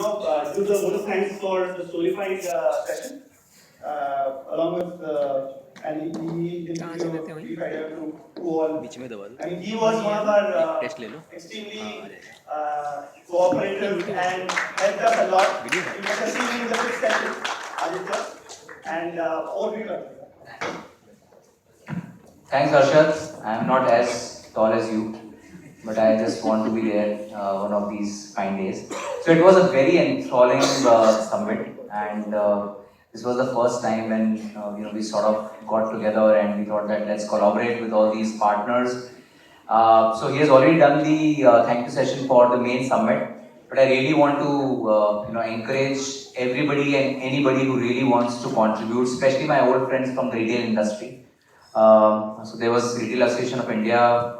Do the vote of thanks for the Storyfied session, along with and he to all. I mean, he was one of our extremely cooperative and helped us a lot. You must have seen him in the fifth session, Aditya, and over to you, Aditya. Thanks, Arshad. I am not as tall as you, but I just want to be there one of these fine days. So it was a very enthralling summit, and this was the first time when we sort of got together and we thought that let's collaborate with all these partners. So he has already done the thank you session for the main summit, but I really want to encourage everybody and anybody who really wants to contribute, especially my old friends from the retail industry. So there was Retail Association of India,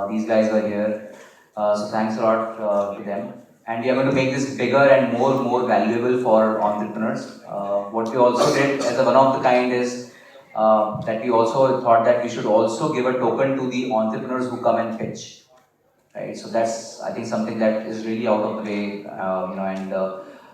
these guys were here. So thanks a lot to them. And we are going to make this bigger and more valuable for entrepreneurs. What we also did as a one of the kind is that we also thought that we should also give a token to the entrepreneurs who come and pitch. Right, so that's I think something that is really out of the way, and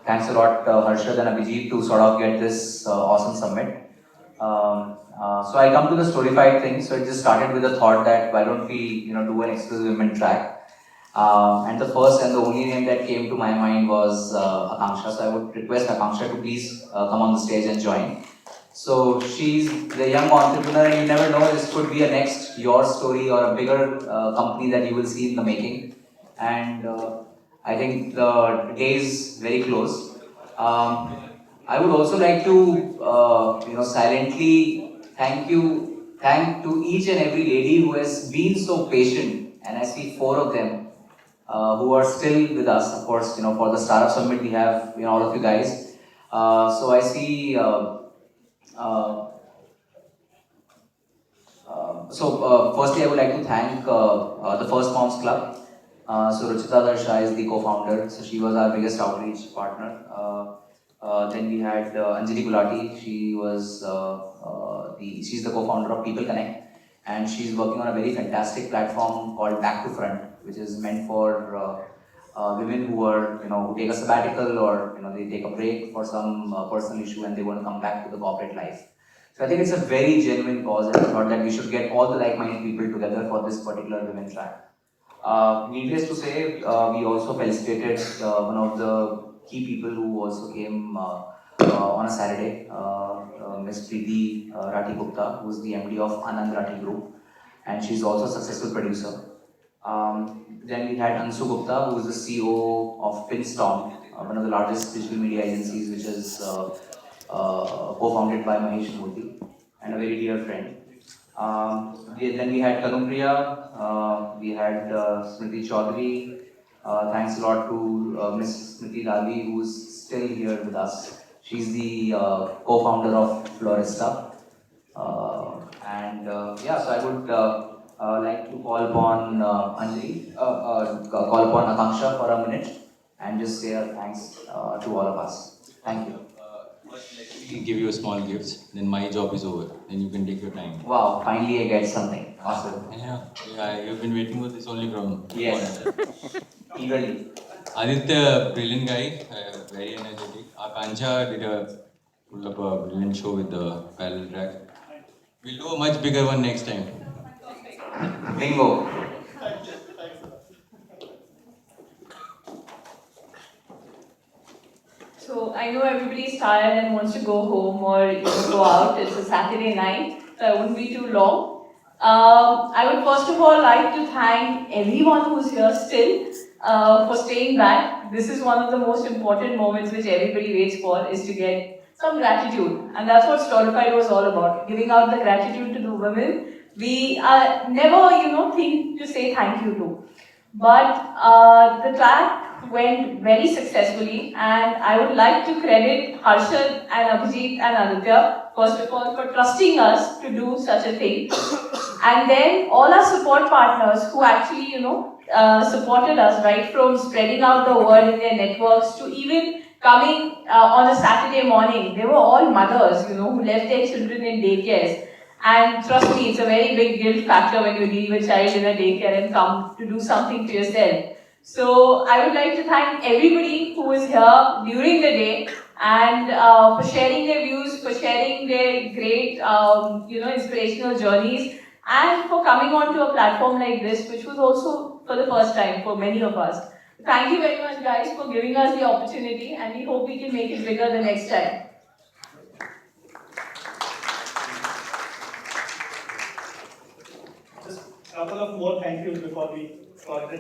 thanks a lot Harshad and Abhijit to sort of get this awesome summit. So I come to the Storyfied thing. So it just started with the thought that why don't we do an exclusive women track, and the first and the only name that came to my mind was Akanksha. So I would request Akanksha to please come on the stage and join. So she's the young entrepreneur, and you never know, this could be a next your story or a bigger company that you will see in the making. And I think the day is very close. I would also like to silently thank to each and every lady who has been so patient, and I see 4 of them who are still with us. Of course, for the STARup Summit we have all of you guys. So I see. Firstly, I would like to thank the First Moms Club. So Ruchita Darsha is the co-founder. So she was our biggest outreach partner. Then we had Anjali Gulati. She's the co-founder of People Connect, and she's working on a very fantastic platform called Back to Front, which is meant for women who take a sabbatical or they take a break for some personal issue and they want to come back to the corporate life. So I think it's a very genuine cause, and I thought that we should get all the like-minded people together for this particular women track. Needless to say, we also felicitated one of the key people who also came on a Saturday, Ms. Preeti Rathi Gupta, who is the MD of Anand Rathi Group, and she's also a successful producer. Then we had Ansu Gupta, who is the CEO of Pinstorm, one of the largest digital media agencies, which is co-founded by Mahesh Murthy, and a very dear friend. Then we had Tanupriya, we had Smriti Chaudhary. Thanks a lot to Ms. Smriti Dali, who's still here with us. She's the co-founder of Florista. So I would like to call upon call upon Akanksha for a minute and just say thanks to all of us. Thank you. Let me give you a small gift, then my job is over. Then you can take your time. Wow, finally I get something. Awesome. Yeah, you've been waiting for this only from... Yes. Eagerly. Aditya, brilliant guy, very energetic. Akanksha did a brilliant show with the parallel track. We'll do a much bigger one next time. Bingo. So I know everybody's tired and wants to go home or go out. It's a Saturday night, so I won't be too long. I would first of all like to thank everyone who's here still for staying back. This is one of the most important moments which everybody waits for, is to get some gratitude. And that's what Storyfied was all about, giving out the gratitude to the women we never, think to say thank you to. But the track went very successfully, and I would like to credit Harshad and Abhijit and Aditya, first of all, for trusting us to do such a thing. And then all our support partners who actually, supported us right from spreading out the word in their networks to even coming on a Saturday morning. They were all mothers, who left their children in daycares. And trust me, it's a very big guilt factor when you leave a child in a daycare and come to do something for yourself. So I would like to thank everybody who is here during the day and for sharing their views, for sharing their great, inspirational journeys, and for coming onto a platform like this, which was also for the first time for many of us. Thank you very much, guys, for giving us the opportunity, and we hope we can make it bigger the next time. Just a couple of more thank yous before we call it a day.